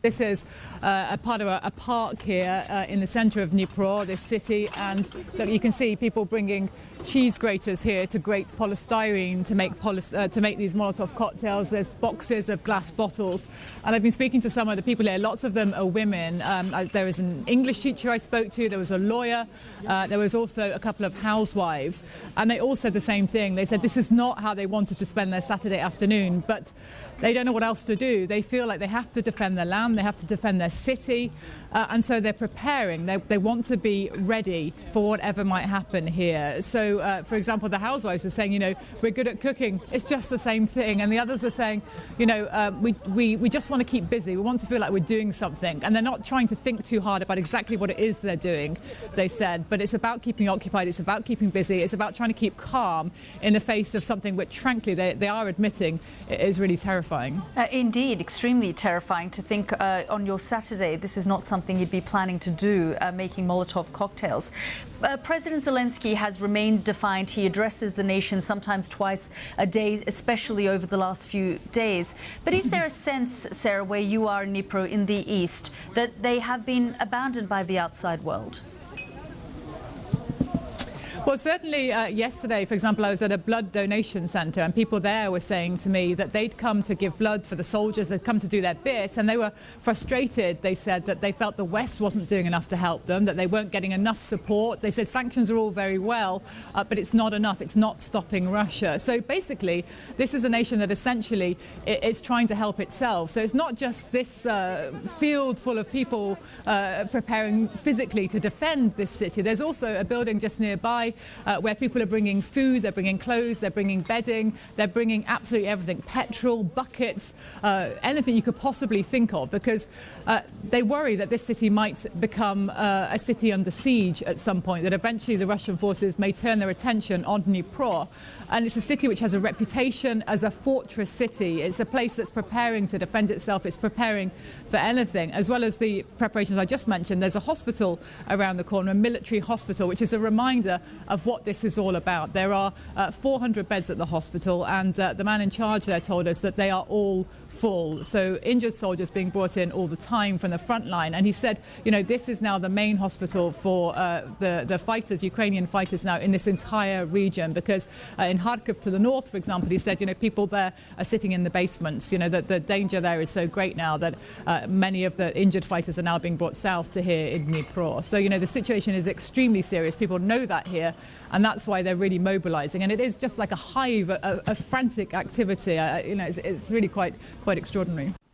This is a part of a park here in the center of Dnipro, this city, and look, you can see people bringing cheese graters here to grate polystyrene to make these molotov cocktails. There's boxes of glass bottles, and I've been speaking to some of the people here. Lots of them are women. There was an English teacher I spoke to, there was a lawyer, there was also a couple of housewives, and they all said the same thing. They said this is not how they wanted to spend their Saturday afternoon, but they don't know what else to do. They feel like they have to defend their land, they have to defend their city, and so they're preparing. They want to be ready for whatever might happen here. So, for example, the housewives were saying, we're good at cooking. It's just the same thing. And the others were saying, we just want to keep busy. We want to feel like we're doing something. And they're not trying to think too hard about exactly what it is they're doing, they said. But it's about keeping occupied. It's about keeping busy. It's about trying to keep calm in the face of something which, frankly, they are admitting is really terrifying. Indeed, extremely terrifying to think on your Saturday, this is not something you'd be planning to do, making Molotov cocktails. President Zelensky has remained defiant. He addresses the nation sometimes twice a day, especially over the last few days. But is there a sense, Sarah, where you are in Dnipro in the east, that they have been abandoned by the outside world? Well, certainly yesterday, for example, I was at a blood donation centre, and people there were saying to me that they'd come to give blood for the soldiers, they'd come to do their bit, and they were frustrated. They said that they felt the West wasn't doing enough to help them, that they weren't getting enough support. They said sanctions are all very well, but it's not enough. It's not stopping Russia. So basically, this is a nation that essentially it's trying to help itself. So it's not just this field full of people preparing physically to defend this city. There's also a building just nearby where people are bringing food, they're bringing clothes, they're bringing bedding, they're bringing absolutely everything, petrol, buckets, anything you could possibly think of, because they worry that this city might become a city under siege at some point, that eventually the Russian forces may turn their attention on Dnipro. And it's a city which has a reputation as a fortress city. It's a place that's preparing to defend itself, it's preparing for anything, as well as the preparations I just mentioned. There's a hospital around the corner, a military hospital, which is a reminder of what this is all about. There are 400 beds at the hospital, and the man in charge there told us that they are all full. So injured soldiers being brought in all the time from the front line. And he said, this is now the main hospital for the fighters, Ukrainian fighters now in this entire region, because in Kharkiv to the north, for example, he said, people there are sitting in the basements. That the danger there is so great now that many of the injured fighters are now being brought south to here in Dnipro. So, the situation is extremely serious. People know that here, and that's why they're really mobilizing. And it is just like a hive of frantic activity. It's really quite extraordinary.